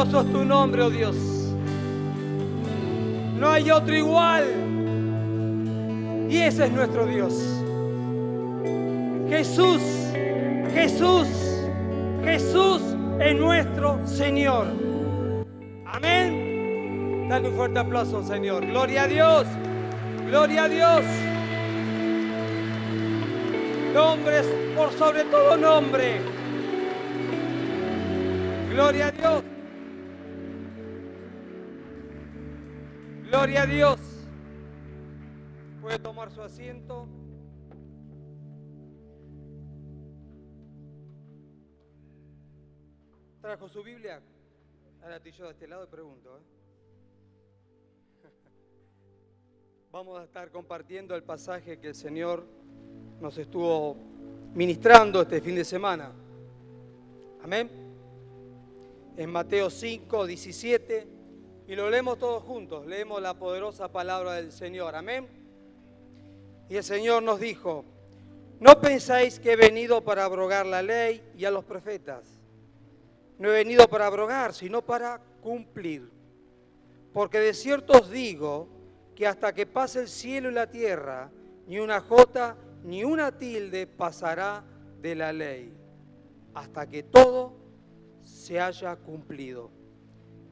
Poderoso es tu nombre, oh Dios. No hay otro igual. Y ese es nuestro Dios. Jesús, Jesús, Jesús es nuestro Señor. Amén. Dale un fuerte aplauso al Señor. Gloria a Dios. Gloria a Dios. Nombres por sobre todo nombre. Gloria a Dios. Gloria a Dios. Puede tomar su asiento. ¿Trajo su Biblia? Ahora estoy yo de este lado y pregunto. Vamos a estar compartiendo el pasaje que el Señor nos estuvo ministrando este fin de semana. Amén. En Mateo 5, 17. Y lo leemos todos juntos. Leemos la poderosa palabra del Señor. Amén. Y el Señor nos dijo: no pensáis que he venido para abrogar la ley y a los profetas. No he venido para abrogar, sino para cumplir. Porque de cierto os digo que hasta que pase el cielo y la tierra, ni una jota ni una tilde pasará de la ley, hasta que todo se haya cumplido.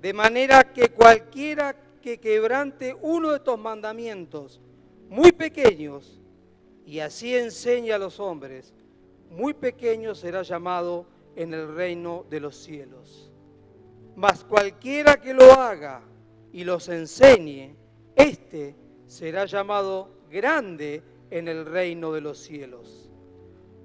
De manera que cualquiera que quebrante uno de estos mandamientos muy pequeños, y así enseñe a los hombres, muy pequeño será llamado en el reino de los cielos. Mas cualquiera que lo haga y los enseñe, éste será llamado grande en el reino de los cielos.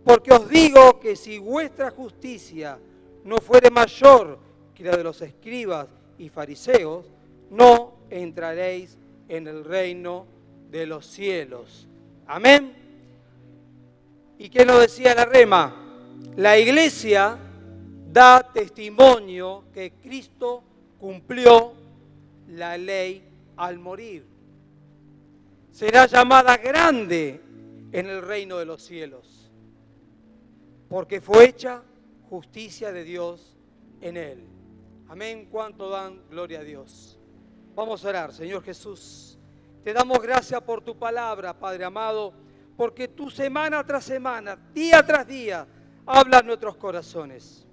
Porque os digo que si vuestra justicia no fuere mayor que la de los escribas y fariseos, no entraréis en el reino de los cielos. Amén. ¿Y qué nos decía la Rema? La iglesia da testimonio que Cristo cumplió la ley al morir. Será llamada grande en el reino de los cielos, porque fue hecha justicia de Dios en él. Amén. ¿Cuánto dan gloria a Dios? Vamos a orar. Señor Jesús, te damos gracias por tu palabra, Padre amado, porque tú semana tras semana, día tras día, hablas a nuestros corazones.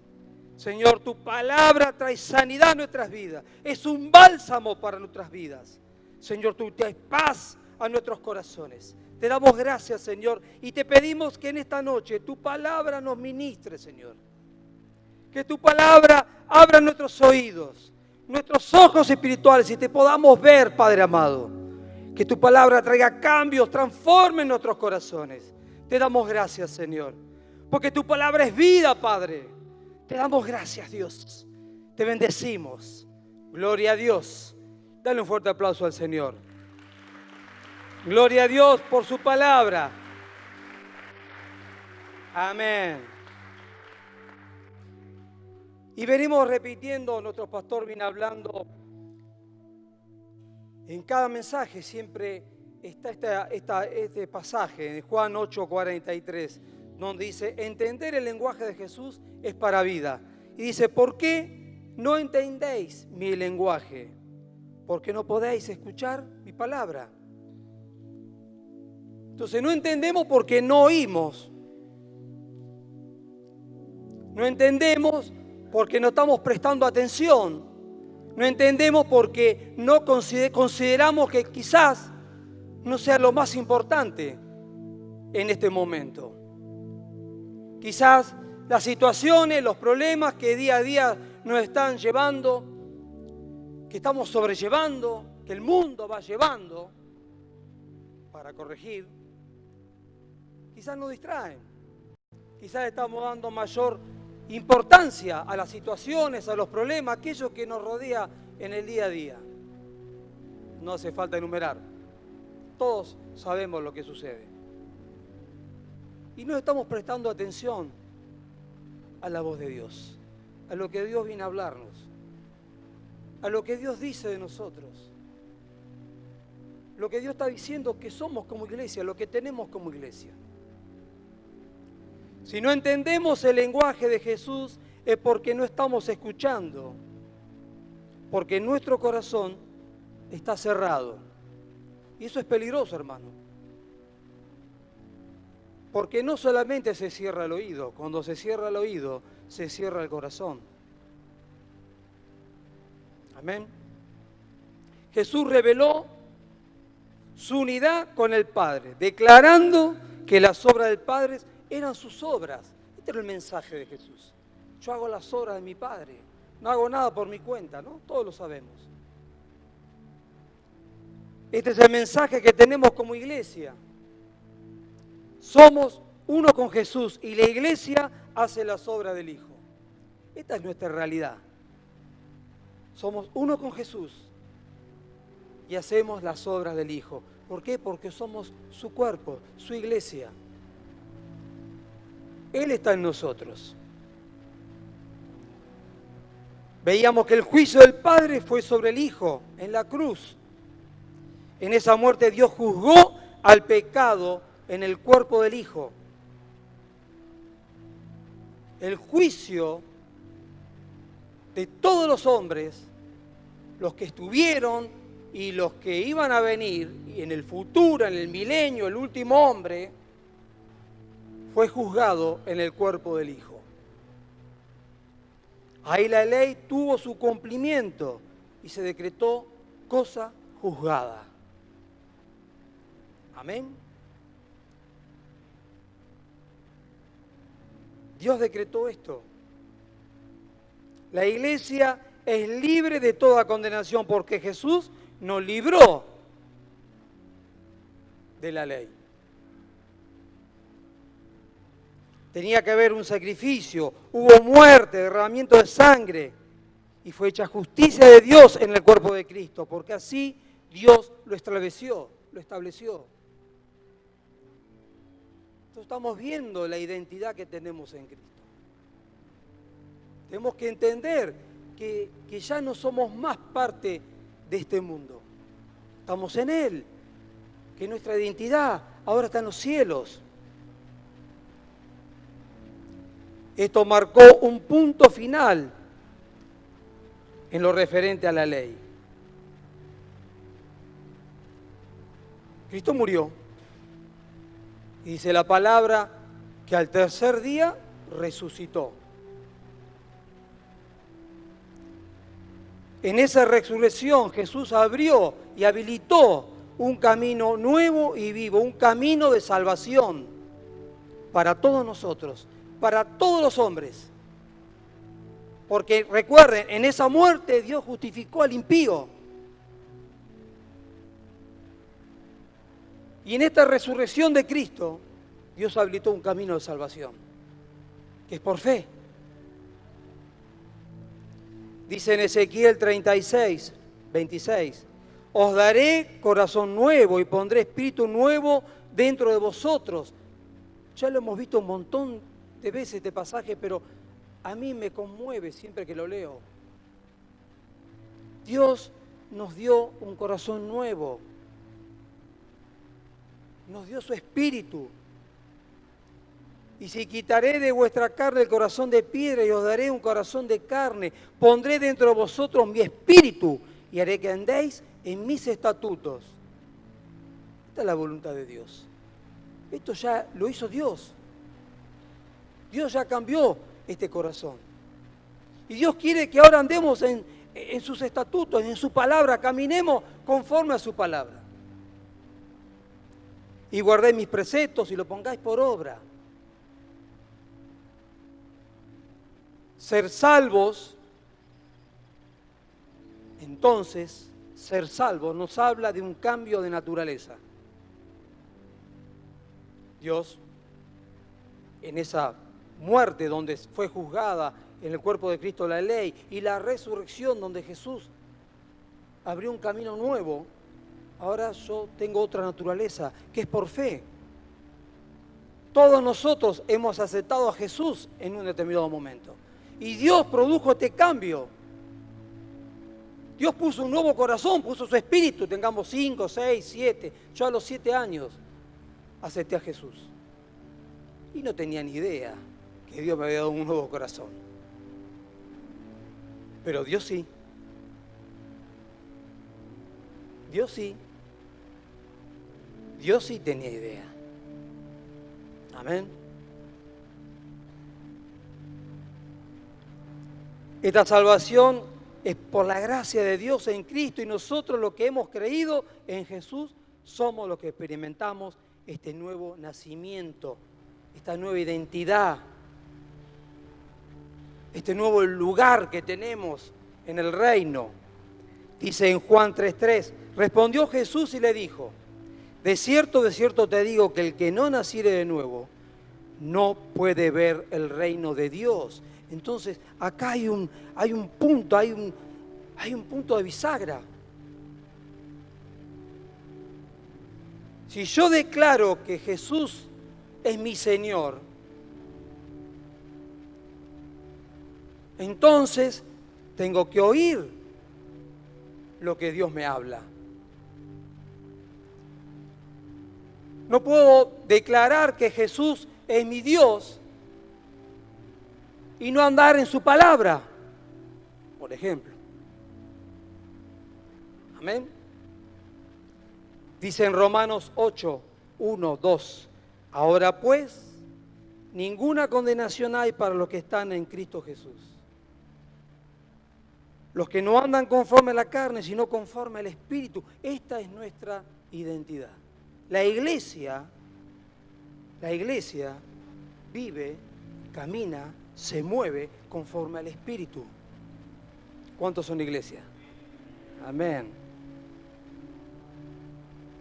Señor, tu palabra trae sanidad a nuestras vidas. Es un bálsamo para nuestras vidas. Señor, tú traes paz a nuestros corazones. Te damos gracias, Señor, y te pedimos que en esta noche tu palabra nos ministre, Señor. Que tu palabra abra nuestros oídos, nuestros ojos espirituales y te podamos ver, Padre amado. Que tu palabra traiga cambios, transforme nuestros corazones. Te damos gracias, Señor, porque tu palabra es vida, Padre. Te damos gracias, Dios. Te bendecimos. Gloria a Dios. Dale un fuerte aplauso al Señor. Gloria a Dios por su palabra. Amén. Y venimos repitiendo, nuestro pastor viene hablando, en cada mensaje siempre está este pasaje de Juan 8:43, donde dice, entender el lenguaje de Jesús es para vida. Y dice, ¿por qué no entendéis mi lenguaje? Porque no podéis escuchar mi palabra. Entonces no entendemos porque no oímos. No entendemos porque no estamos prestando atención. No entendemos porque no consideramos que quizás no sea lo más importante en este momento. Quizás las situaciones, los problemas que día a día nos están llevando, que estamos sobrellevando, que el mundo va llevando para corregir, quizás nos distraen. Quizás estamos dando mayor importancia a las situaciones, a los problemas, aquello que nos rodea en el día a día. No hace falta enumerar. Todos sabemos lo que sucede. Y no estamos prestando atención a la voz de Dios, a lo que Dios viene a hablarnos, a lo que Dios dice de nosotros, lo que Dios está diciendo que somos como iglesia, lo que tenemos como iglesia. Si no entendemos el lenguaje de Jesús es porque no estamos escuchando Porque nuestro corazón está cerrado. Y eso es peligroso, hermano. Porque no solamente se cierra el oído, cuando se cierra el oído, se cierra el corazón. Amén. Jesús reveló su unidad con el Padre, declarando que las obras del Padre eran sus obras. Este era el mensaje de Jesús. Yo hago las obras de mi Padre, no hago nada por mi cuenta, ¿no? Todos lo sabemos. Este es el mensaje que tenemos como iglesia. Somos uno con Jesús y la iglesia hace las obras del Hijo. Esta es nuestra realidad. Somos uno con Jesús y hacemos las obras del Hijo. ¿Por qué? Porque somos su cuerpo, su iglesia. Él está en nosotros. Veíamos que el juicio del Padre fue sobre el Hijo en la cruz. En esa muerte Dios juzgó al pecado en el cuerpo del Hijo. El juicio de todos los hombres, los que estuvieron y los que iban a venir, y en el futuro, en el milenio, el último hombre, fue juzgado en el cuerpo del Hijo. Ahí la ley tuvo su cumplimiento y se decretó cosa juzgada. Amén. Dios decretó esto. La iglesia es libre de toda condenación porque Jesús nos libró de la ley. Tenía que haber un sacrificio, hubo muerte, derramamiento de sangre y fue hecha justicia de Dios en el cuerpo de Cristo, porque así Dios lo estableció. Entonces estamos viendo la identidad que tenemos en Cristo. Tenemos que entender que ya no somos más parte de este mundo. Estamos en Él, que nuestra identidad ahora está en los cielos. Esto marcó un punto final en lo referente a la ley. Cristo murió. Y dice la palabra que al tercer día resucitó. En esa resurrección Jesús abrió y habilitó un camino nuevo y vivo, un camino de salvación para todos nosotros, para todos los hombres. Porque recuerden, en esa muerte Dios justificó al impío. Y en esta resurrección de Cristo, Dios habilitó un camino de salvación, que es por fe. Dice en Ezequiel 36, 26, os daré corazón nuevo y pondré espíritu nuevo dentro de vosotros. Ya lo hemos visto un montón de veces este pasaje, pero a mí me conmueve siempre que lo leo. Dios nos dio un corazón nuevo. Nos dio su espíritu. Y si quitaré de vuestra carne el corazón de piedra y os daré un corazón de carne, pondré dentro de vosotros mi espíritu y haré que andéis en mis estatutos. Esta es la voluntad de Dios. Esto ya lo hizo Dios. Dios ya cambió este corazón. Y Dios quiere que ahora andemos en sus estatutos, en su palabra, caminemos conforme a su palabra. Y guardéis mis preceptos y lo pongáis por obra. Ser salvos, entonces, ser salvos nos habla de un cambio de naturaleza. Dios, en esa muerte donde fue juzgada en el cuerpo de Cristo la ley y la resurrección donde Jesús abrió un camino nuevo, ahora yo tengo otra naturaleza, que es por fe. Todos nosotros hemos aceptado a Jesús en un determinado momento. Y Dios produjo este cambio. Dios puso un nuevo corazón, puso su espíritu. Tengamos 5, 6, 7. Yo a los 7 años acepté a Jesús. Y no tenía ni idea que Dios me había dado un nuevo corazón. Pero Dios sí. Dios sí. Dios sí tenía idea. Amén. Esta salvación es por la gracia de Dios en Cristo, y nosotros los que hemos creído en Jesús somos los que experimentamos este nuevo nacimiento, esta nueva identidad, este nuevo lugar que tenemos en el reino. Dice en Juan 3:3, respondió Jesús y le dijo, de cierto te digo que el que no naciere de nuevo no puede ver el reino de Dios. Entonces, acá hay un punto de bisagra. Si yo declaro que Jesús es mi Señor, entonces tengo que oír lo que Dios me habla. No puedo declarar que Jesús es mi Dios y no andar en su palabra, por ejemplo. Amén. Dice en Romanos 8, 1, 2, ahora pues, ninguna condenación hay para los que están en Cristo Jesús. Los que no andan conforme a la carne, sino conforme al Espíritu. Esta es nuestra identidad. La iglesia vive, camina, se mueve conforme al Espíritu. ¿Cuántos son iglesia? Amén.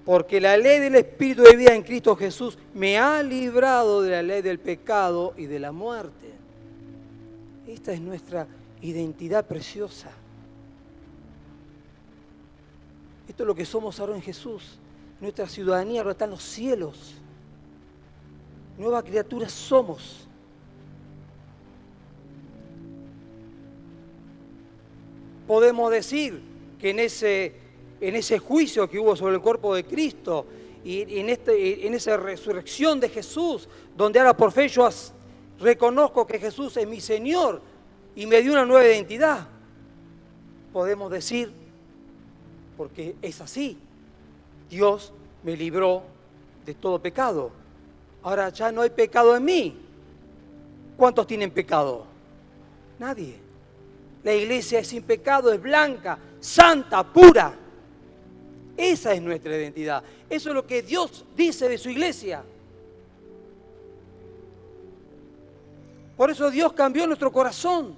Porque la ley del Espíritu de vida en Cristo Jesús me ha librado de la ley del pecado y de la muerte. Esta es nuestra identidad preciosa. Esto es lo que somos ahora en Jesús. Nuestra ciudadanía ahora está en los cielos. Nuevas criaturas somos. Podemos decir que en ese juicio que hubo sobre el cuerpo de Cristo y en esa resurrección de Jesús, donde ahora por fe yo reconozco que Jesús es mi Señor y me dio una nueva identidad, podemos decir, porque es así, Dios me libró de todo pecado. Ahora ya no hay pecado en mí. ¿Cuántos tienen pecado? Nadie. La iglesia es sin pecado, es blanca, santa, pura. Esa es nuestra identidad. Eso es lo que Dios dice de su iglesia. Por eso Dios cambió nuestro corazón.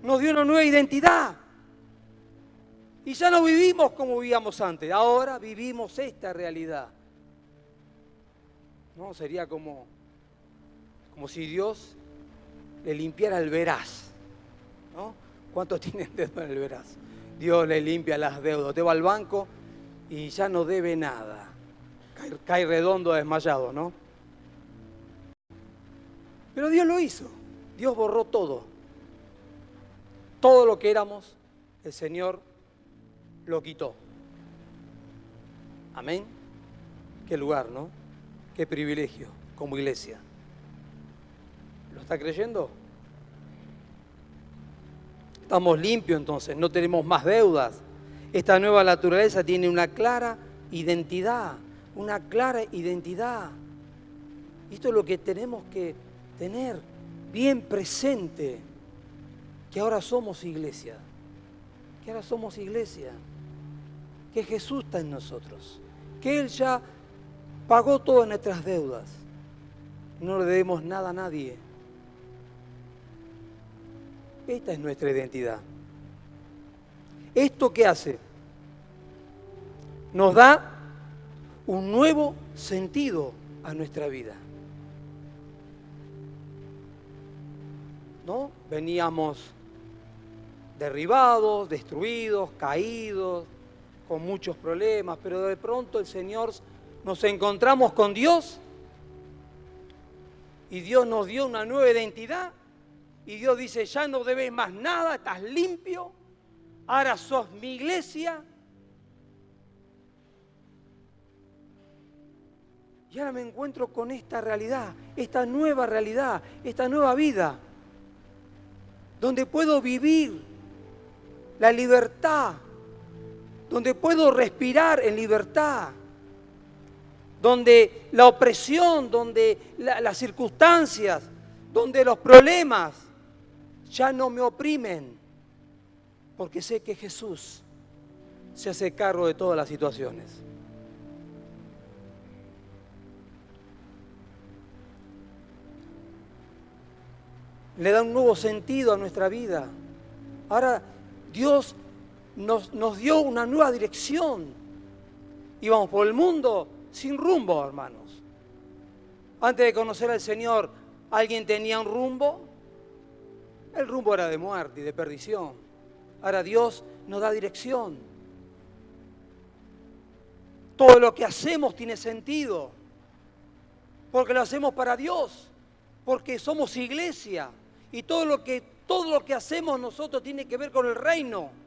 Nos dio una nueva identidad. Y ya no vivimos como vivíamos antes. Ahora vivimos esta realidad. No, sería como si Dios le limpiara el veraz, ¿no? ¿Cuántos tienen dedo en el veraz? Dios le limpia las deudas. Te va al banco y ya no debe nada. Cae redondo desmayado, ¿no? Pero Dios lo hizo. Dios borró todo. Todo lo que éramos, el Señor lo quitó. Amén. Qué lugar, ¿no? Qué privilegio como iglesia. ¿Lo está creyendo? Estamos limpios entonces, no tenemos más deudas. Esta nueva naturaleza tiene una clara identidad, una clara identidad. Esto es lo que tenemos que tener bien presente, que ahora somos iglesia, que Jesús está en nosotros, que Él ya pagó todas nuestras deudas, no le debemos nada a nadie. Esta es nuestra identidad. ¿Esto qué hace? Nos da un nuevo sentido a nuestra vida. ¿No? Veníamos derribados, destruidos, caídos, con muchos problemas, pero de pronto el Señor nos encontramos con Dios y Dios nos dio una nueva identidad. Y Dios dice, ya no debes más nada, estás limpio, ahora sos mi iglesia. Y ahora me encuentro con esta realidad, esta nueva vida, donde puedo vivir la libertad, donde puedo respirar en libertad, donde la opresión, donde las circunstancias, donde los problemas ya no me oprimen, porque sé que Jesús se hace cargo de todas las situaciones. Le da un nuevo sentido a nuestra vida. Ahora Dios nos dio una nueva dirección. Íbamos por el mundo sin rumbo, hermanos. Antes de conocer al Señor, ¿alguien tenía un rumbo? El rumbo era de muerte y de perdición. Ahora Dios nos da dirección. Todo lo que hacemos tiene sentido, porque lo hacemos para Dios, porque somos iglesia, y todo lo que hacemos nosotros tiene que ver con el reino.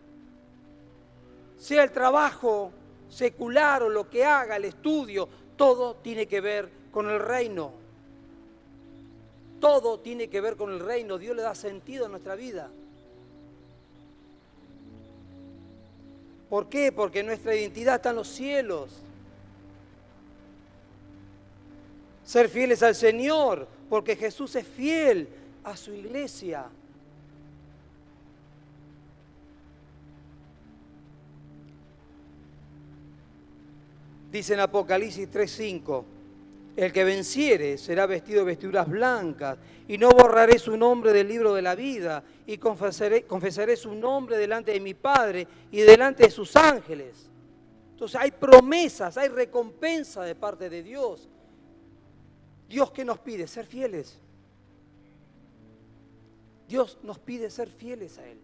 Sea el trabajo secular o lo que haga, el estudio, todo tiene que ver con el reino. Todo tiene que ver con el reino. Dios le da sentido a nuestra vida. ¿Por qué? Porque nuestra identidad está en los cielos. Ser fieles al Señor, porque Jesús es fiel a su iglesia. Dice en Apocalipsis 3:5, el que venciere será vestido de vestiduras blancas, y no borraré su nombre del libro de la vida, y confesaré su nombre delante de mi Padre y delante de sus ángeles. Entonces hay promesas, hay recompensa de parte de Dios. Dios, ¿qué nos pide? Ser fieles. Dios nos pide ser fieles a Él.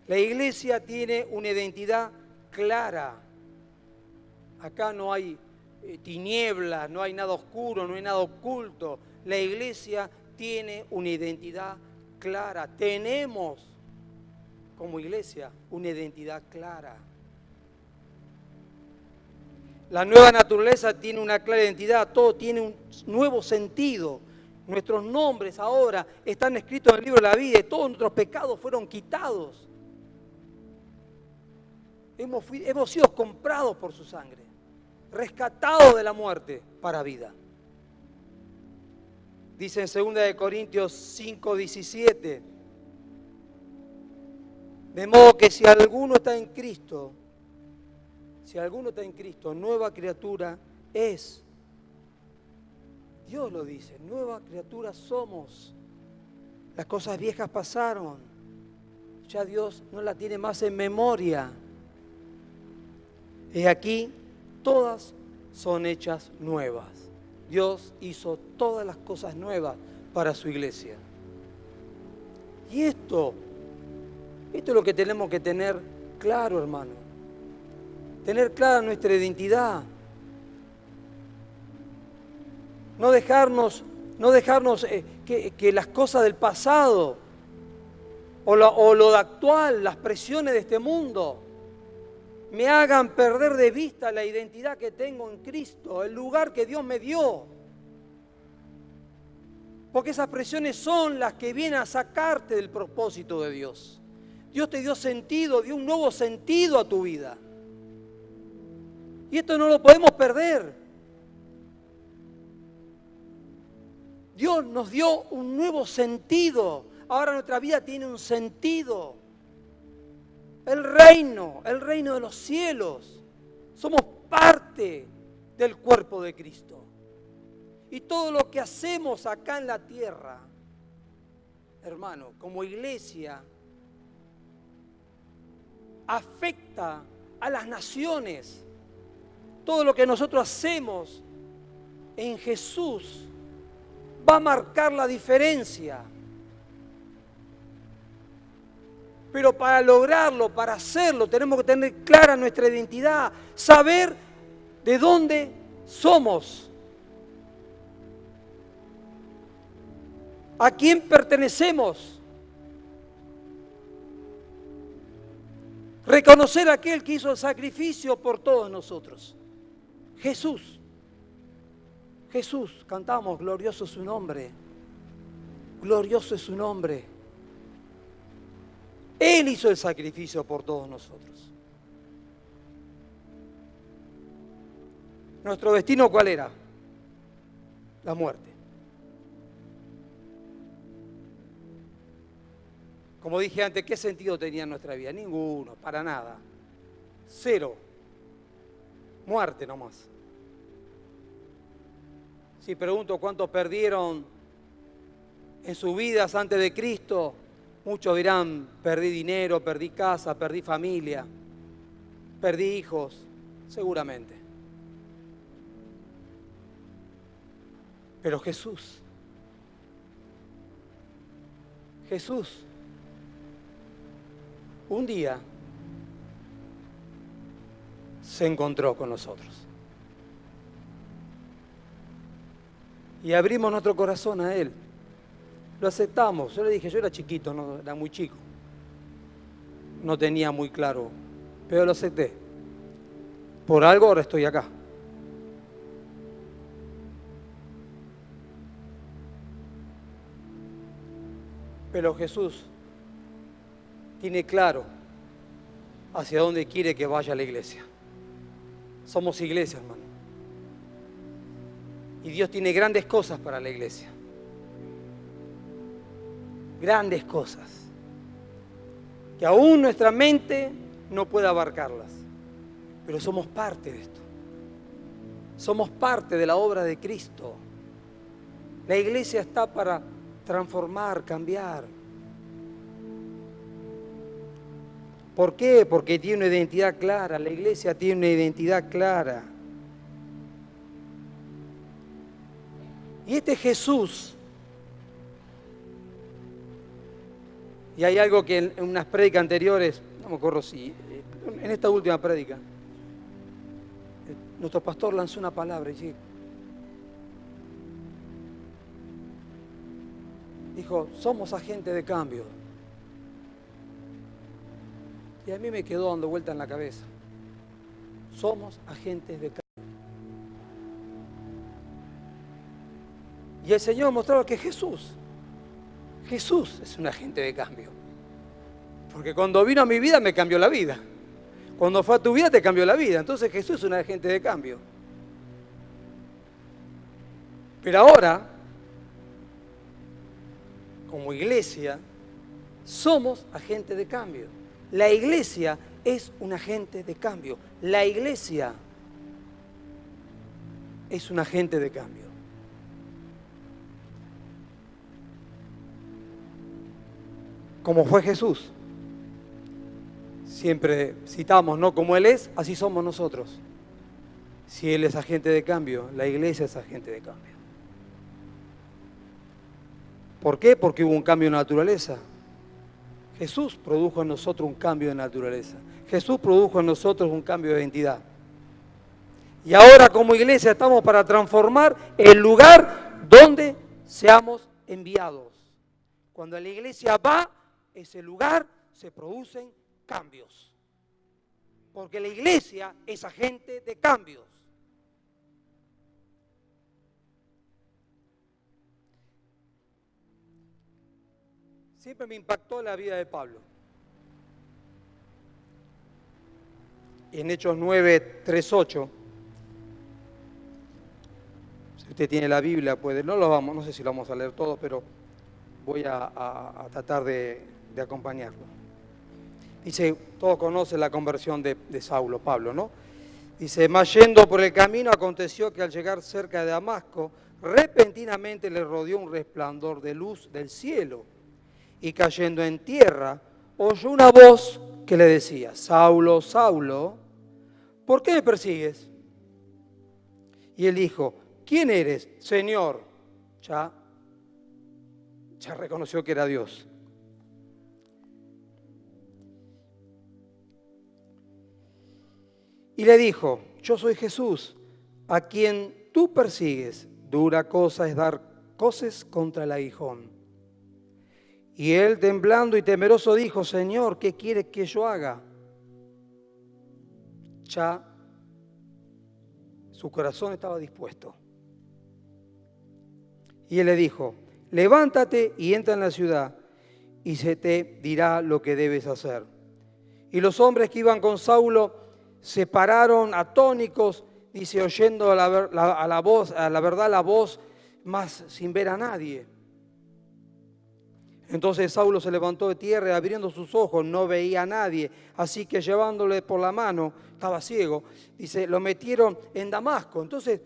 La iglesia tiene una identidad clara. Acá no hay tinieblas, no hay nada oscuro, no hay nada oculto. La iglesia tiene una identidad clara. Tenemos como iglesia una identidad clara. La nueva naturaleza tiene una clara identidad, todo tiene un nuevo sentido. Nuestros nombres ahora están escritos en el libro de la vida y todos nuestros pecados fueron quitados. Hemos sido comprados por su sangre, rescatados de la muerte para vida. Dice en 2 Corintios 5:17, de modo que si alguno está en Cristo, nueva criatura es. Dios lo dice, nueva criatura somos. Las cosas viejas pasaron, ya Dios no la tiene más en memoria. Y aquí todas son hechas nuevas. Dios hizo todas las cosas nuevas para su iglesia. Y esto es lo que tenemos que tener claro, hermano. Tener clara nuestra identidad. No dejarnos que las cosas del pasado o lo de actual, las presiones de este mundo, me hagan perder de vista la identidad que tengo en Cristo, el lugar que Dios me dio. Porque esas presiones son las que vienen a sacarte del propósito de Dios. Dios te dio sentido, dio un nuevo sentido a tu vida. Y esto no lo podemos perder. Dios nos dio un nuevo sentido. Ahora nuestra vida tiene un sentido. El reino de los cielos. Somos parte del cuerpo de Cristo. Y todo lo que hacemos acá en la tierra, hermano, como iglesia, afecta a las naciones. Todo lo que nosotros hacemos en Jesús va a marcar la diferencia. Pero para lograrlo, para hacerlo, tenemos que tener clara nuestra identidad, saber de dónde somos, a quién pertenecemos, reconocer a aquel que hizo el sacrificio por todos nosotros. Jesús. Jesús, cantamos, glorioso es su nombre. Glorioso es su nombre. Él hizo el sacrificio por todos nosotros. ¿Nuestro destino cuál era? La muerte. Como dije antes, ¿qué sentido tenía nuestra vida? Ninguno, para nada. Cero. Muerte nomás. Si pregunto cuántos perdieron en sus vidas antes de Cristo, muchos dirán, perdí dinero, perdí casa, perdí familia, perdí hijos, seguramente. Pero Jesús, un día se encontró con nosotros. Y abrimos nuestro corazón a Él. Lo aceptamos. Yo le dije, yo era chiquito, no, era muy chico. No tenía muy claro, pero lo acepté. Por algo ahora estoy acá. Pero Jesús tiene claro hacia dónde quiere que vaya la iglesia. Somos iglesia, hermano. Y Dios tiene grandes cosas para la iglesia. Grandes cosas. Que aún nuestra mente no puede abarcarlas. Pero somos parte de esto. Somos parte de la obra de Cristo. La iglesia está para transformar, cambiar. ¿Por qué? Porque tiene una identidad clara. La iglesia tiene una identidad clara. Y este Jesús, y hay algo que en unas prédicas anteriores, no me acuerdo si, en esta última prédica, nuestro pastor lanzó una palabra y dijo, somos agentes de cambio. Y a mí me quedó dando vuelta en la cabeza. Somos agentes de cambio. Y el Señor mostraba que Jesús es un agente de cambio. Porque cuando vino a mi vida me cambió la vida. Cuando fue a tu vida te cambió la vida. Entonces Jesús es un agente de cambio. Pero ahora, como iglesia, somos agentes de cambio. La iglesia es un agente de cambio. La iglesia es un agente de cambio. Como fue Jesús. Siempre citamos, ¿no? Como Él es, así somos nosotros. Si Él es agente de cambio, la iglesia es agente de cambio. ¿Por qué? Porque hubo un cambio de naturaleza. Jesús produjo en nosotros un cambio de naturaleza. Jesús produjo en nosotros un cambio de identidad. Y ahora como iglesia estamos para transformar el lugar donde seamos enviados. Cuando la iglesia va, ese lugar se producen cambios. Porque la iglesia es agente de cambios. Siempre me impactó la vida de Pablo. En Hechos 9, 3, 8, si usted tiene la Biblia, puede, no sé si lo vamos a leer todo, pero voy a tratar de acompañarlo. Dice, todos conocen la conversión de Saulo, Pablo, ¿no? Dice, mas yendo por el camino aconteció que al llegar cerca de Damasco, repentinamente le rodeó un resplandor de luz del cielo. Y cayendo en tierra, oyó una voz que le decía, Saulo, Saulo, ¿por qué me persigues? Y él dijo, ¿quién eres, Señor? Ya reconoció que era Dios. Y le dijo, yo soy Jesús, a quien tú persigues. Dura cosa es dar coces contra el aguijón. Y él, temblando y temeroso, dijo, Señor, ¿qué quieres que yo haga? Ya su corazón estaba dispuesto. Y él le dijo, levántate y entra en la ciudad, y se te dirá lo que debes hacer. Y los hombres que iban con Saulo se pararon atónicos, dice, oyendo a la verdad la voz, mas sin ver a nadie. Entonces Saulo se levantó de tierra y abriendo sus ojos no veía a nadie. Así que llevándole por la mano, estaba ciego, dice, lo metieron en Damasco. Entonces,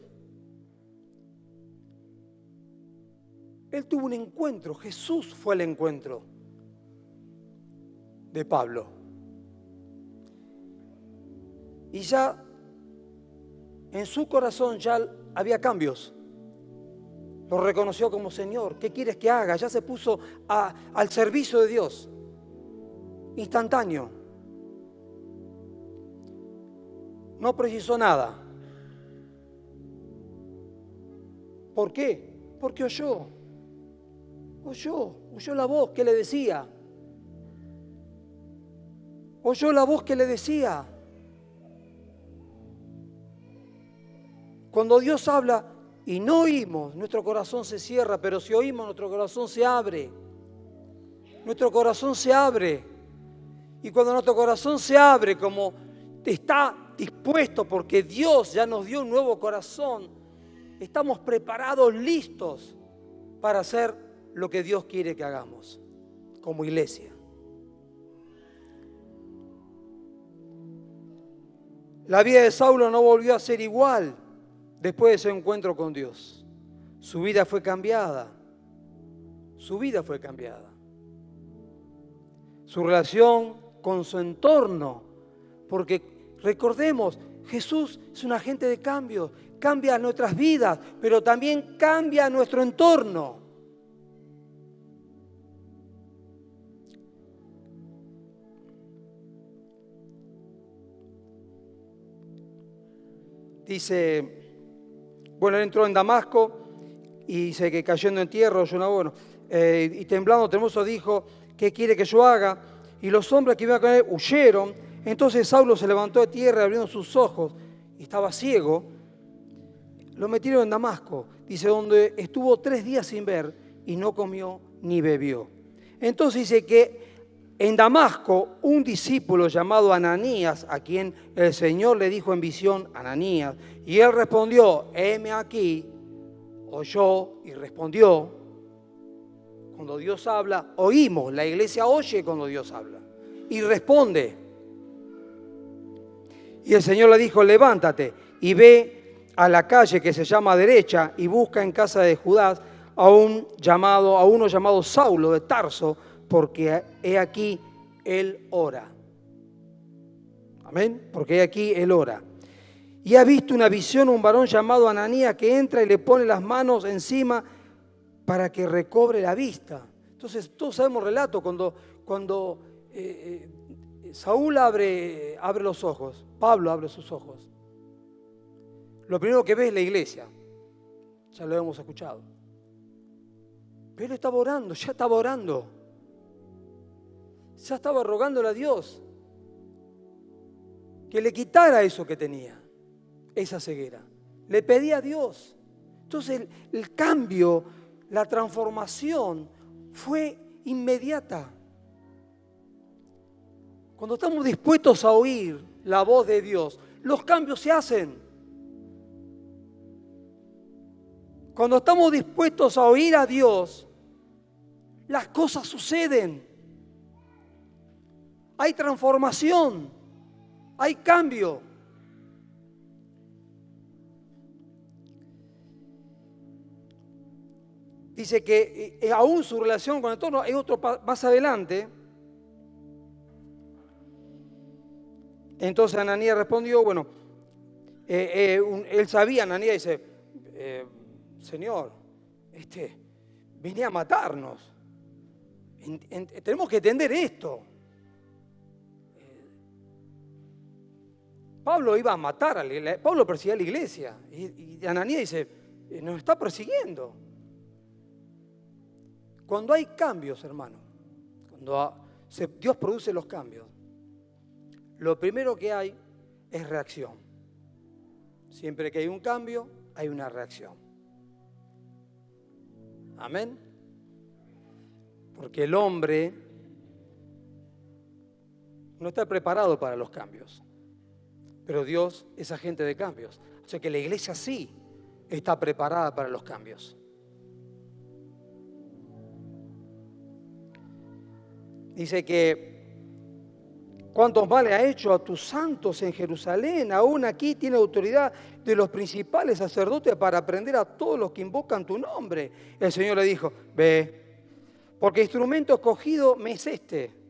él tuvo un encuentro, Jesús fue el encuentro de Pablo. Y ya en su corazón ya había cambios. Lo reconoció como Señor. ¿Qué quieres que haga? Ya se puso al servicio de Dios. Instantáneo. No precisó nada. ¿Por qué? Porque oyó la voz que le decía. Oyó la voz que le decía. Cuando Dios habla y no oímos, nuestro corazón se cierra, pero si oímos, nuestro corazón se abre. Nuestro corazón se abre. Y cuando nuestro corazón se abre, como está dispuesto, porque Dios ya nos dio un nuevo corazón, estamos preparados, listos para hacer lo que Dios quiere que hagamos como iglesia. La vida de Saulo no volvió a ser igual después de ese encuentro con Dios. Su vida fue cambiada. Su vida fue cambiada. Su relación con su entorno. Porque recordemos, Jesús es un agente de cambio. Cambia nuestras vidas, pero también cambia nuestro entorno. Dice, bueno, él entró en Damasco y dice que cayendo en tierra, y temblando temeroso dijo, ¿qué quiere que yo haga? Y los hombres que iban con él huyeron. Entonces Saulo se levantó de tierra abriendo sus ojos y estaba ciego. Lo metieron en Damasco, dice, donde estuvo 3 días sin ver y no comió ni bebió. Entonces dice que en Damasco, un discípulo llamado Ananías, a quien el Señor le dijo en visión, Ananías, y él respondió, heme aquí, oyó y respondió. Cuando Dios habla, oímos, la iglesia oye cuando Dios habla y responde. Y el Señor le dijo, levántate y ve a la calle que se llama Derecha y busca en casa de Judas a uno llamado Saulo de Tarso, porque he aquí él ora. Amén. Porque he aquí él ora. Y ha visto una visión un varón llamado Ananías que entra y le pone las manos encima para que recobre la vista. Entonces todos sabemos el relato cuando Saúl abre los ojos, Pablo abre sus ojos. Lo primero que ve es la iglesia. Ya lo hemos escuchado. Pero él estaba orando, ya estaba orando. Ya estaba rogándole a Dios que le quitara eso que tenía, esa ceguera. Le pedía a Dios. Entonces el cambio, la transformación fue inmediata. Cuando estamos dispuestos a oír la voz de Dios, los cambios se hacen. Cuando estamos dispuestos a oír a Dios, las cosas suceden. Hay transformación, hay cambio. Dice que aún su relación con el entorno, hay otro más adelante. Entonces Ananías respondió, él sabía, Ananías dice, Señor, venía a matarnos. Tenemos que entender esto. Pablo iba a matar, Pablo perseguía a la iglesia. Y Ananías dice, nos está persiguiendo. Cuando hay cambios, hermano, cuando Dios produce los cambios, lo primero que hay es reacción. Siempre que hay un cambio, hay una reacción. Amén. Porque el hombre no está preparado para los cambios. Pero Dios es agente de cambios. O sea que la iglesia sí está preparada para los cambios. Dice que cuántos males ha hecho a tus santos en Jerusalén. Aún aquí tiene autoridad de los principales sacerdotes para prender a todos los que invocan tu nombre. El Señor le dijo, ve, porque instrumento escogido me es este.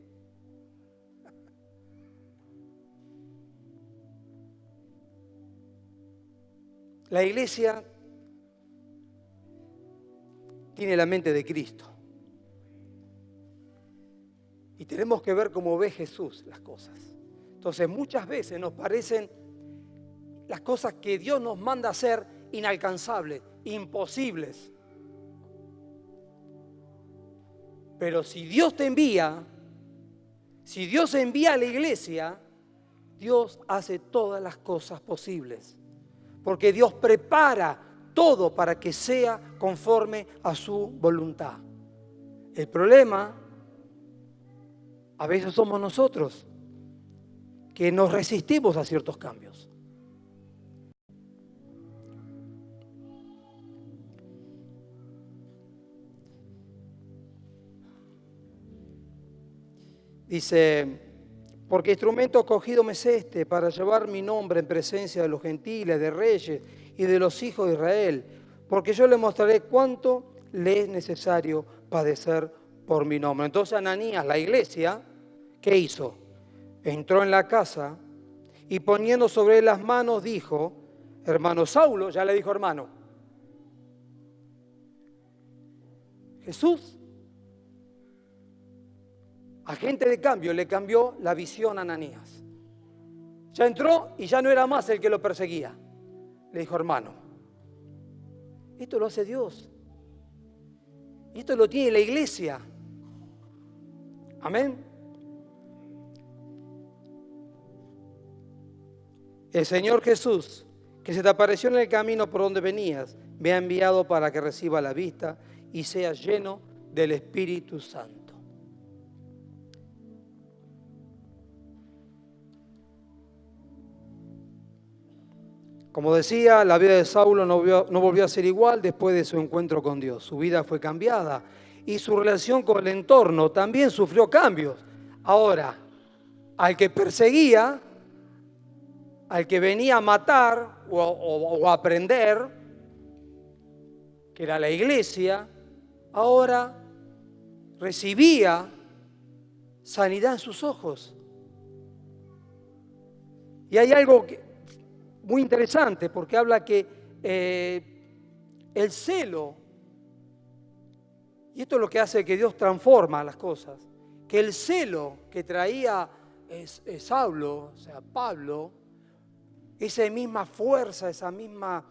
La iglesia tiene la mente de Cristo. Y tenemos que ver cómo ve Jesús las cosas. Entonces muchas veces nos parecen las cosas que Dios nos manda hacer inalcanzables, imposibles. Pero si Dios te envía, si Dios envía a la iglesia, Dios hace todas las cosas posibles. Porque Dios prepara todo para que sea conforme a su voluntad. El problema a veces somos nosotros, que nos resistimos a ciertos cambios. Dice, porque instrumento escogido me es este para llevar mi nombre en presencia de los gentiles, de reyes y de los hijos de Israel, porque yo le mostraré cuánto le es necesario padecer por mi nombre. Entonces Ananías, la iglesia, ¿qué hizo? Entró en la casa y poniendo sobre él las manos dijo, hermano Saulo, ya le dijo hermano, Jesús, agente de cambio, le cambió la visión a Ananías. Ya entró y ya no era más el que lo perseguía. Le dijo, hermano, esto lo hace Dios. Y esto lo tiene la iglesia. Amén. El Señor Jesús, que se te apareció en el camino por donde venías, me ha enviado para que reciba la vista y sea lleno del Espíritu Santo. Como decía, la vida de Saulo no volvió a ser igual después de su encuentro con Dios. Su vida fue cambiada y su relación con el entorno también sufrió cambios. Ahora, al que perseguía, al que venía a matar o a prender, que era la iglesia, ahora recibía sanidad en sus ojos. Y hay algo muy interesante, porque habla que el celo, y esto es lo que hace que Dios transforma las cosas, que el celo que traía Saulo, o sea, Pablo, esa misma fuerza, esa misma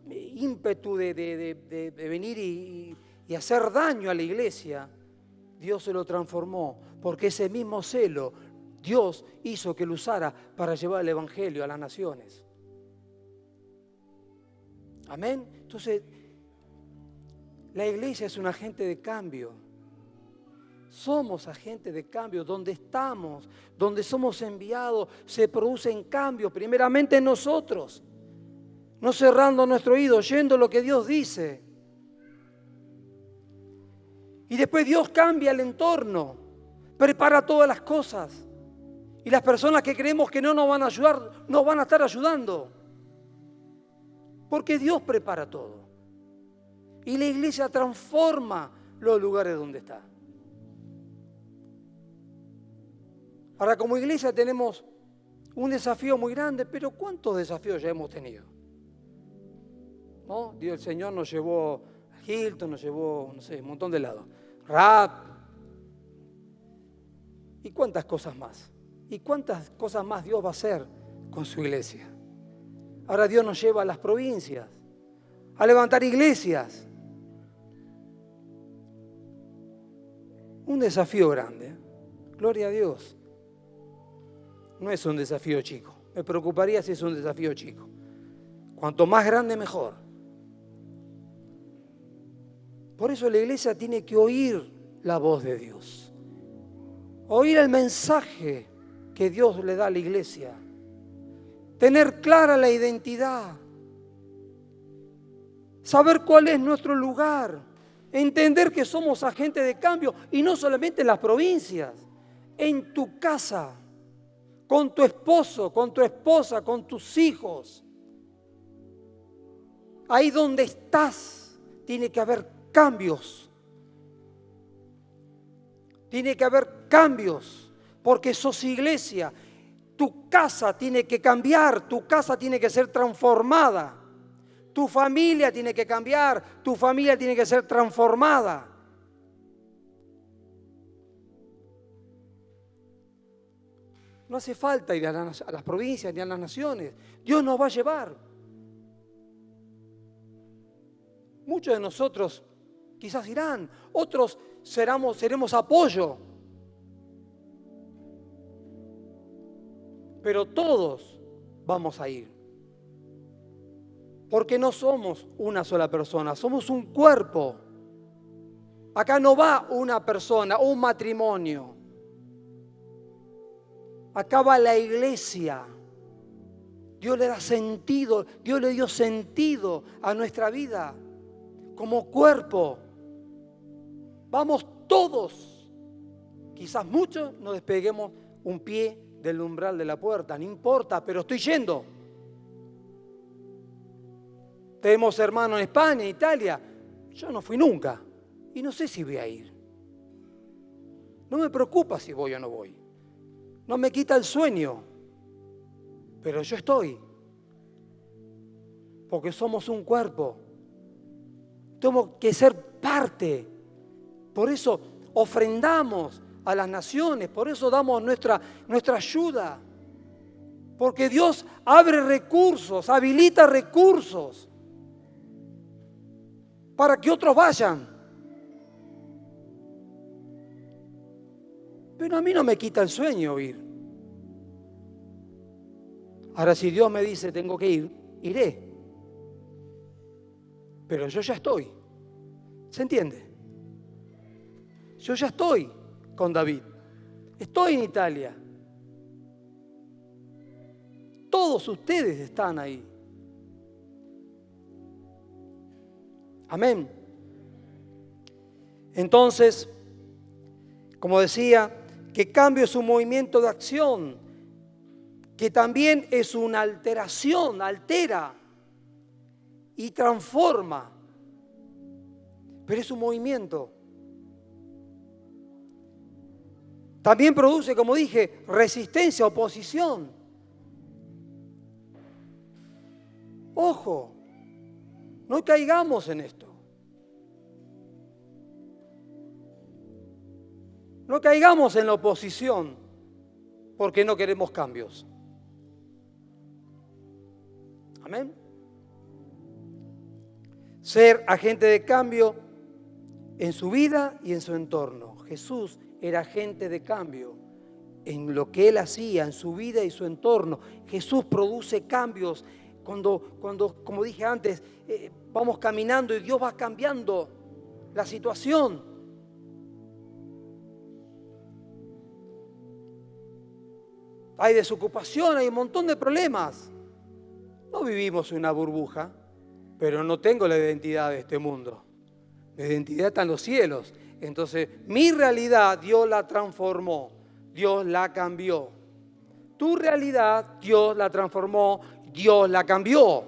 ímpetu de venir y hacer daño a la iglesia, Dios se lo transformó, porque ese mismo celo Dios hizo que lo usara para llevar el evangelio a las naciones. Amén. Entonces, la iglesia es un agente de cambio. Somos agentes de cambio. Donde estamos, donde somos enviados, se producen cambios, primeramente en nosotros. No cerrando nuestro oído, oyendo lo que Dios dice. Y después Dios cambia el entorno, prepara todas las cosas. Y las personas que creemos que no nos van a ayudar, nos van a estar ayudando. Porque Dios prepara todo. Y la iglesia transforma los lugares donde está. Ahora, como iglesia tenemos un desafío muy grande, pero ¿cuántos desafíos ya hemos tenido? ¿No? Dios, el Señor nos llevó a Hilton, nos llevó, no sé, un montón de lados. Rap. ¿Y cuántas cosas más? ¿Y cuántas cosas más Dios va a hacer con su iglesia? Ahora Dios nos lleva a las provincias, a levantar iglesias. Un desafío grande. Gloria a Dios. No es un desafío chico. Me preocuparía si es un desafío chico. Cuanto más grande, mejor. Por eso la iglesia tiene que oír la voz de Dios. Oír el mensaje que Dios le da a la iglesia. Tener clara la identidad. Saber cuál es nuestro lugar. Entender que somos agentes de cambio y no solamente en las provincias, en tu casa, con tu esposo, con tu esposa, con tus hijos. Ahí donde estás, tiene que haber cambios. Tiene que haber cambios, porque sos iglesia. Tu casa tiene que cambiar, tu casa tiene que ser transformada. Tu familia tiene que cambiar, tu familia tiene que ser transformada. No hace falta ir a las provincias ni a las naciones. Dios nos va a llevar. Muchos de nosotros quizás irán, otros seremos apoyo. Pero todos vamos a ir. Porque no somos una sola persona, somos un cuerpo. Acá no va una persona, un matrimonio. Acá va la iglesia. Dios le da sentido, Dios le dio sentido a nuestra vida como cuerpo. Vamos todos. Quizás muchos nos despeguemos un pie del umbral de la puerta, no importa, pero estoy yendo. Tenemos hermanos en España, en Italia. Yo no fui nunca y no sé si voy a ir. No me preocupa si voy o no voy. No me quita el sueño, pero yo estoy. Porque somos un cuerpo. Tenemos que ser parte. Por eso ofrendamos a las naciones, por eso damos nuestra ayuda. Porque Dios abre recursos, habilita recursos para que otros vayan. Pero a mí no me quita el sueño ir. Ahora, si Dios me dice tengo que ir, iré. Pero yo ya estoy. ¿Se entiende? Yo ya estoy con David. Estoy en Italia. Todos ustedes están ahí. Amén. Entonces, como decía, que cambio es un movimiento de acción, que también es una alteración, altera y transforma. Pero es un movimiento. También produce, como dije, resistencia, oposición. Ojo, no caigamos en esto. No caigamos en la oposición porque no queremos cambios. Amén. Ser agente de cambio en su vida y en su entorno. Jesús era agente de cambio en lo que Él hacía, en su vida y su entorno. Jesús produce cambios cuando como dije antes, vamos caminando y Dios va cambiando la situación. Hay desocupación, hay un montón de problemas. No vivimos en una burbuja, pero no tengo la identidad de este mundo. Mi identidad está en los cielos. Entonces, mi realidad Dios la transformó, Dios la cambió. Tu realidad Dios la transformó, Dios la cambió.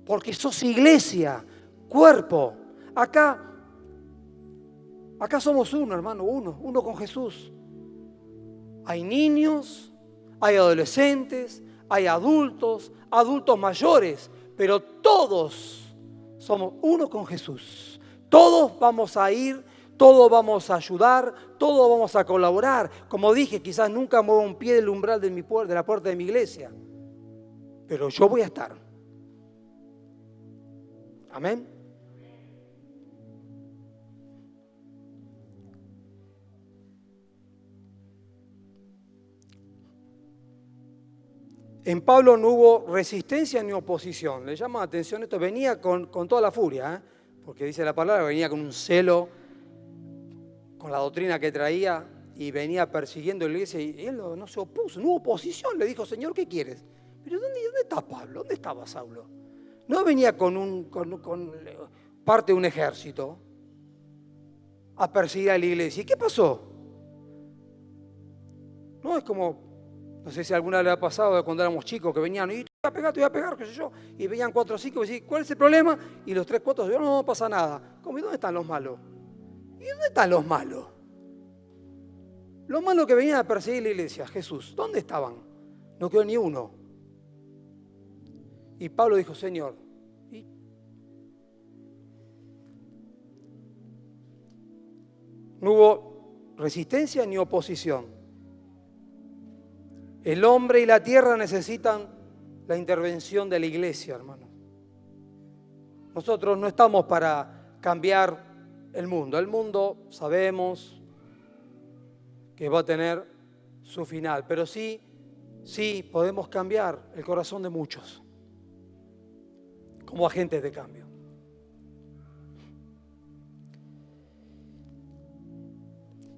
Porque sos iglesia, cuerpo. Acá somos uno, hermano, uno con Jesús. Hay niños, hay adolescentes, hay adultos mayores, pero todos somos uno con Jesús. Todos vamos a ir, todos vamos a ayudar, todos vamos a colaborar. Como dije, quizás nunca mueva un pie del umbral de la puerta de mi iglesia, pero yo voy a estar. Amén. En Pablo no hubo resistencia ni oposición. Le llama la atención esto. Venía con toda la furia, porque dice la palabra, venía con un celo, con la doctrina que traía, y venía persiguiendo la iglesia y él no se opuso, no hubo oposición. Le dijo, Señor, ¿qué quieres? Pero ¿dónde está Pablo? ¿Dónde estaba Saulo? No venía con parte de un ejército a perseguir a la iglesia. ¿Y qué pasó? No es como, no sé si alguna vez le ha pasado de cuando éramos chicos que venían y te voy a pegar, qué sé yo, y venían 4 o 5 y decían, ¿cuál es el problema? Y los 3, 4, no pasa nada. ¿Cómo? ¿Y dónde están los malos? ¿Y dónde están los malos? Los malos que venían a perseguir la iglesia, Jesús, ¿dónde estaban? No quedó ni uno. Y Pablo dijo, Señor, ¿y? No hubo resistencia ni oposición. El hombre y la tierra necesitan la intervención de la iglesia, hermano. Nosotros no estamos para cambiar el mundo. El mundo sabemos que va a tener su final, pero sí podemos cambiar el corazón de muchos como agentes de cambio.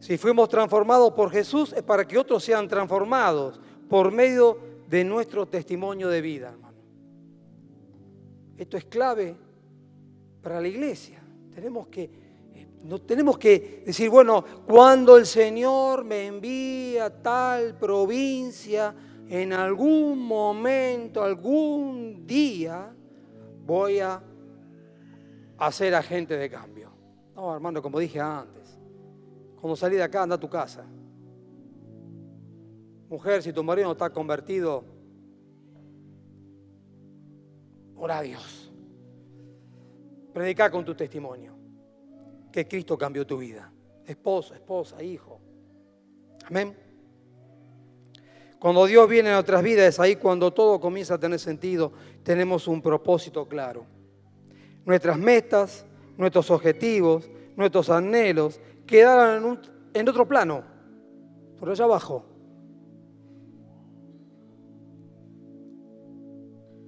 Si fuimos transformados por Jesús es para que otros sean transformados por medio de nuestro testimonio de vida, hermano. Esto es clave para la iglesia. No tenemos que decir, bueno, cuando el Señor me envíe a tal provincia, en algún momento, algún día, voy a ser agente de cambio. No, hermano, como dije antes, cuando salí de acá, anda a tu casa. Mujer, si tu marido no está convertido, ora a Dios. Predica con tu testimonio que Cristo cambió tu vida. Esposo, esposa, hijo. Amén. Cuando Dios viene a nuestras vidas es ahí cuando todo comienza a tener sentido. Tenemos un propósito claro. Nuestras metas, nuestros objetivos, nuestros anhelos quedaron en otro plano, por allá abajo.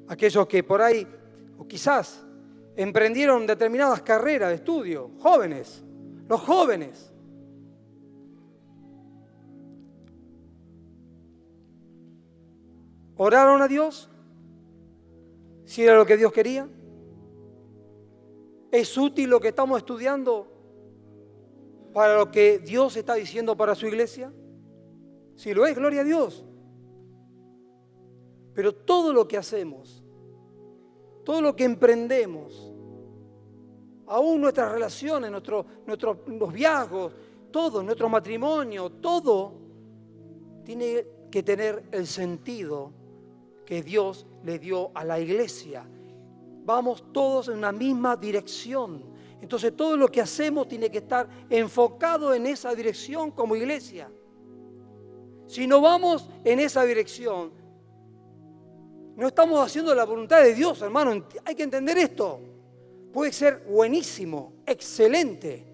Aquellos que por ahí, o quizás, emprendieron determinadas carreras de estudio, jóvenes, los jóvenes. ¿Oraron a Dios? ¿Si era lo que Dios quería? ¿Es útil lo que estamos estudiando para lo que Dios está diciendo para su iglesia? Si lo es, gloria a Dios. Pero todo lo que hacemos, todo lo que emprendemos, aún nuestras relaciones, nuestros noviazgos, todo, nuestro matrimonio, todo tiene que tener el sentido que Dios le dio a la iglesia. Vamos todos en una misma dirección. Entonces todo lo que hacemos tiene que estar enfocado en esa dirección como iglesia. Si no vamos en esa dirección, no estamos haciendo la voluntad de Dios, hermano. Hay que entender esto. Puede ser buenísimo, excelente.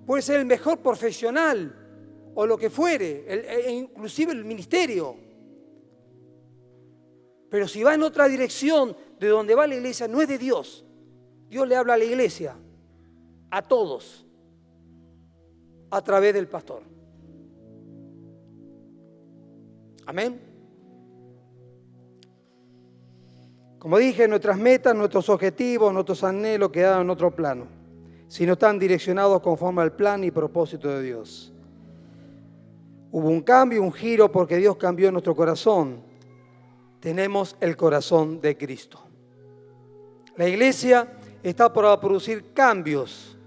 Puede ser el mejor profesional o lo que fuere, inclusive el ministerio. Pero si va en otra dirección de donde va la iglesia, no es de Dios. Dios le habla a la iglesia, a todos, a través del pastor. Amén. Como dije, nuestras metas, nuestros objetivos, nuestros anhelos quedaron en otro plano, si no están direccionados conforme al plan y propósito de Dios. Hubo un cambio, un giro, porque Dios cambió nuestro corazón. Tenemos el corazón de Cristo. La iglesia está para producir cambios.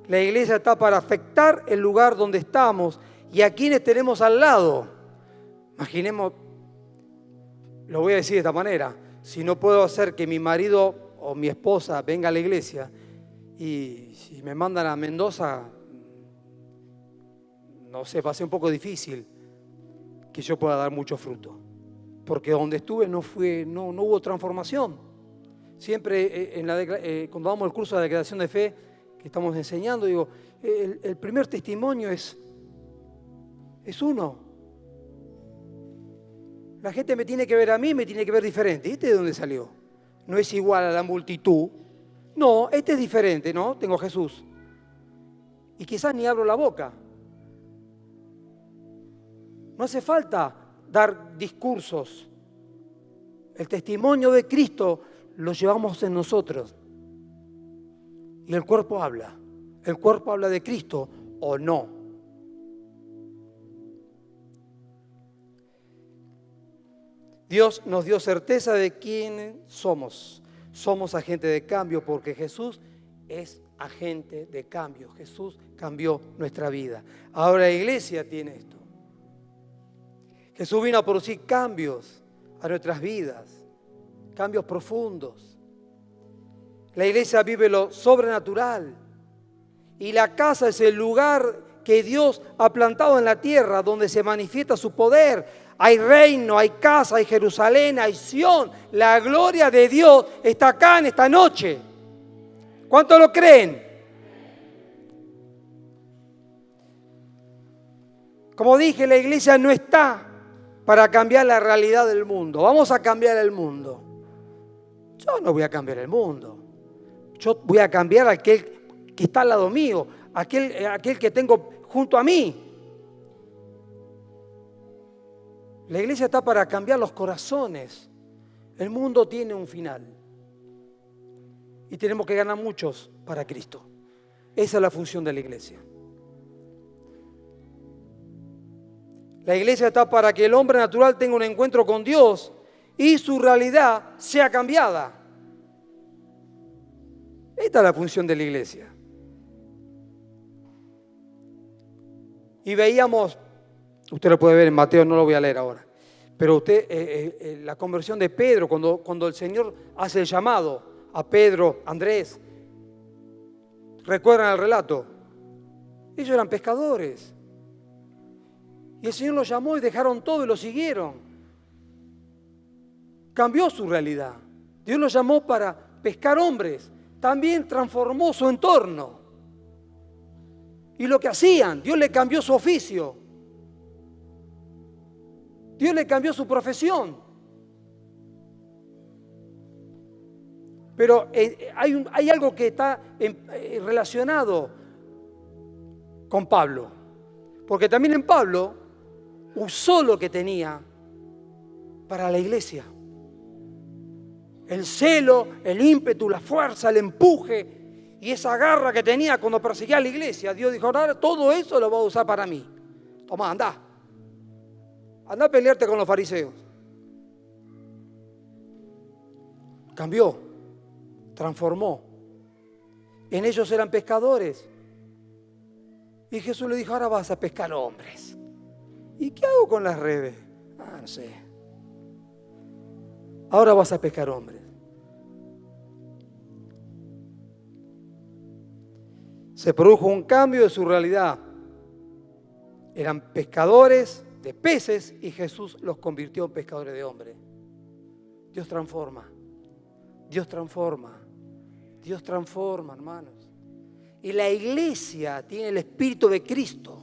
La iglesia está para afectar el lugar donde estamos y a quienes tenemos al lado. Imaginemos, lo voy a decir de esta manera, si no puedo hacer que mi marido o mi esposa venga a la iglesia y si me mandan a Mendoza, no sé, va a ser un poco difícil que yo pueda dar mucho fruto. Porque donde estuve no hubo transformación. Siempre cuando damos el curso de declaración de fe que estamos enseñando, digo, el primer testimonio es uno. La gente me tiene que ver a mí, me tiene que ver diferente. ¿Y este de dónde salió? No es igual a la multitud. No, este es diferente, ¿no? Tengo a Jesús. Y quizás ni abro la boca. No hace falta dar discursos. El testimonio de Cristo lo llevamos en nosotros. Y el cuerpo habla. El cuerpo habla de Cristo o no. Dios nos dio certeza de quiénes somos. Somos agentes de cambio porque Jesús es agente de cambio. Jesús cambió nuestra vida. Ahora la iglesia tiene esto. Jesús vino a producir cambios a nuestras vidas, cambios profundos. La iglesia vive lo sobrenatural y la casa es el lugar que Dios ha plantado en la tierra donde se manifiesta su poder. Hay reino, hay casa, hay Jerusalén, hay Sión. La gloria de Dios está acá en esta noche. ¿Cuántos lo creen? Como dije, la iglesia no está para cambiar la realidad del mundo. Vamos a cambiar el mundo. Yo no voy a cambiar el mundo. Yo voy a cambiar a aquel que está al lado mío, aquel que tengo junto a mí. La iglesia está para cambiar los corazones. El mundo tiene un final. Y tenemos que ganar muchos para Cristo. Esa es la función de la iglesia. La iglesia está para que el hombre natural tenga un encuentro con Dios y su realidad sea cambiada. Esta es la función de la iglesia. Y veíamos, usted lo puede ver en Mateo, no lo voy a leer ahora, pero usted, la conversión de Pedro, cuando el Señor hace el llamado a Pedro, Andrés, ¿recuerdan el relato? Ellos eran pescadores. Y el Señor los llamó y dejaron todo y lo siguieron. Cambió su realidad. Dios los llamó para pescar hombres. También transformó su entorno. Y lo que hacían, Dios le cambió su oficio. Dios le cambió su profesión. Pero hay algo que está relacionado con Pablo. Porque también en Pablo usó lo que tenía para la iglesia. El celo, el ímpetu, la fuerza, el empuje y esa garra que tenía cuando perseguía a la iglesia. Dios dijo, ahora todo eso lo voy a usar para mí. Toma, anda. Anda a pelearte con los fariseos. Cambió, transformó. En ellos eran pescadores. Y Jesús le dijo, ahora vas a pescar hombres. ¿Y qué hago con las redes? No sé. Ahora vas a pescar hombres. Se produjo un cambio de su realidad. Eran pescadores de peces y Jesús los convirtió en pescadores de hombres. Dios transforma. Dios transforma. Dios transforma, hermanos. Y la iglesia tiene el Espíritu de Cristo.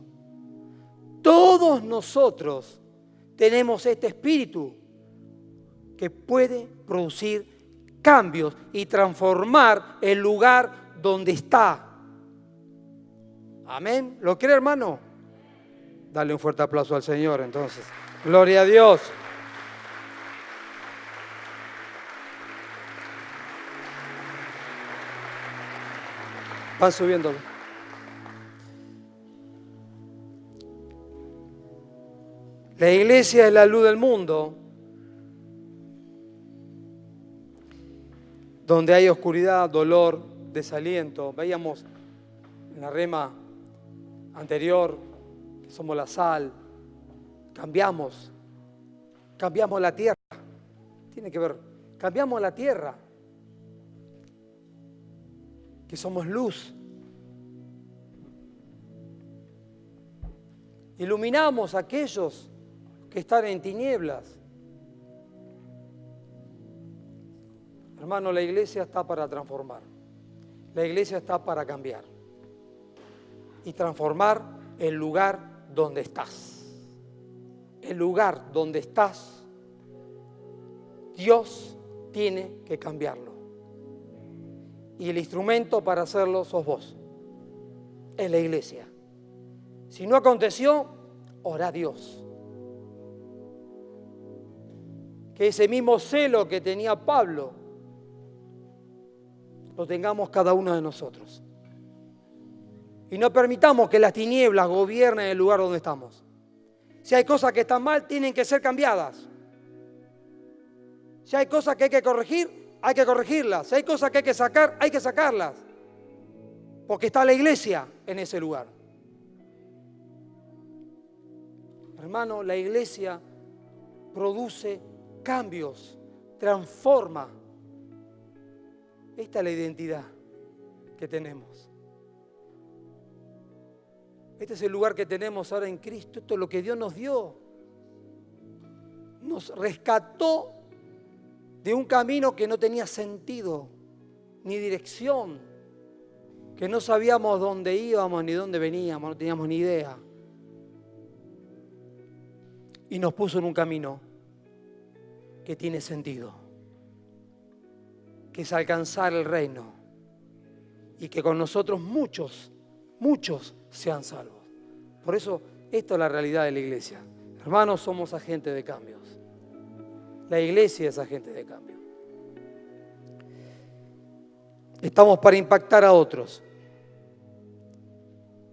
Todos nosotros tenemos este Espíritu que puede producir cambios y transformar el lugar donde está. Amén. ¿Lo cree, hermano? Dale un fuerte aplauso al Señor, entonces. Gloria a Dios. Van subiéndolo. La iglesia es la luz del mundo. Donde hay oscuridad, dolor, desaliento. Veíamos en la rema anterior que somos la sal. Cambiamos la tierra. Tiene que ver, cambiamos la tierra. Que somos luz. Iluminamos a aquellos que están en tinieblas. Hermano, la iglesia está para transformar. La iglesia está para cambiar. Y transformar el lugar donde estás. El lugar donde estás, Dios tiene que cambiarlo. Y el instrumento para hacerlo sos vos. Es la iglesia. Si no aconteció, ora a Dios. que ese mismo celo que tenía Pablo lo tengamos cada uno de nosotros. Y no permitamos que las tinieblas gobiernen el lugar donde estamos. Si hay cosas que están mal, tienen que ser cambiadas. Si hay cosas que hay que corregir, hay que corregirlas. Si hay cosas que hay que sacar, hay que sacarlas. Porque está la iglesia en ese lugar. Hermano, la iglesia produce cambios, transforma. Esta es la identidad que tenemos. Este es el lugar que tenemos ahora en Cristo. Esto es lo que Dios nos dio. Nos rescató de un camino que no tenía sentido, ni dirección, que no sabíamos dónde íbamos ni dónde veníamos, no teníamos ni idea. Y nos puso en un camino que tiene sentido, que es alcanzar el reino y que con nosotros muchos sean salvos. Por eso, esto es la realidad de la iglesia. Hermanos, somos agentes de cambios. La iglesia es agente de cambio. Estamos para impactar a otros.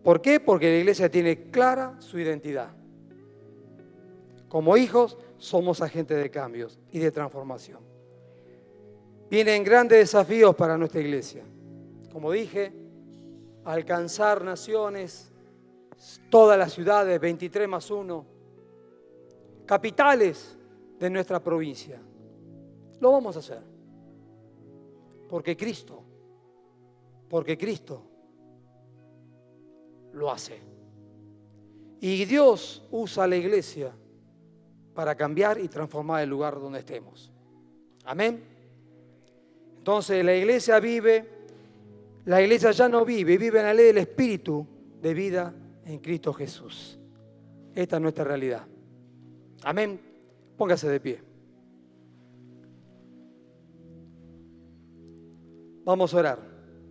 ¿Por qué? Porque la iglesia tiene clara su identidad. Como hijos, somos agentes de cambios y de transformación. Vienen grandes desafíos para nuestra iglesia. Como dije, alcanzar naciones, todas las ciudades, 23+1, capitales de nuestra provincia. Lo vamos a hacer. Porque Cristo lo hace. Y Dios usa a la iglesia para cambiar y transformar el lugar donde estemos. Amén. Entonces la iglesia ya no vive en la ley del Espíritu de vida en Cristo Jesús. Esta es nuestra realidad. Amén. Póngase de pie. Vamos a orar.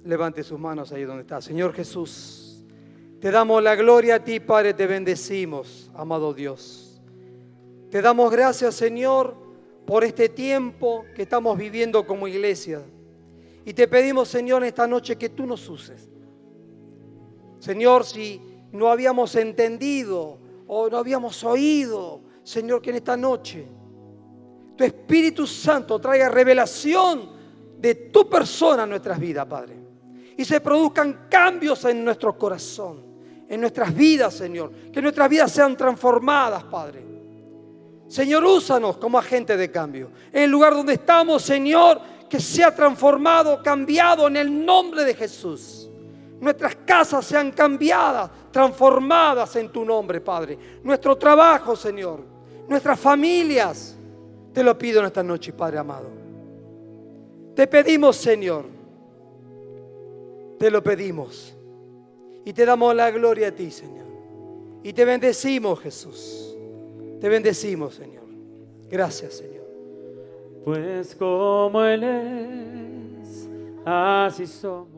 Levante sus manos ahí donde está. Señor Jesús, te damos la gloria a ti, Padre, te bendecimos, amado Dios. Te damos gracias, Señor, por este tiempo que estamos viviendo como iglesia. Y te pedimos, Señor, esta noche que tú nos uses. Señor, si no habíamos entendido o no habíamos oído, Señor, que en esta noche tu Espíritu Santo traiga revelación de tu persona a nuestras vidas, Padre. Y se produzcan cambios en nuestro corazón, en nuestras vidas, Señor. Que nuestras vidas sean transformadas, Padre. Señor, úsanos como agente de cambio. En el lugar donde estamos, Señor, que sea transformado, cambiado en el nombre de Jesús. Nuestras casas sean cambiadas, transformadas en tu nombre, Padre. Nuestro trabajo, Señor. Nuestras familias. Te lo pido en esta noche, Padre amado. Te pedimos, Señor. Te lo pedimos. Y te damos la gloria a ti, Señor. Y te bendecimos, Jesús. Te bendecimos, Señor. Gracias, Señor. Pues como Él es, así somos.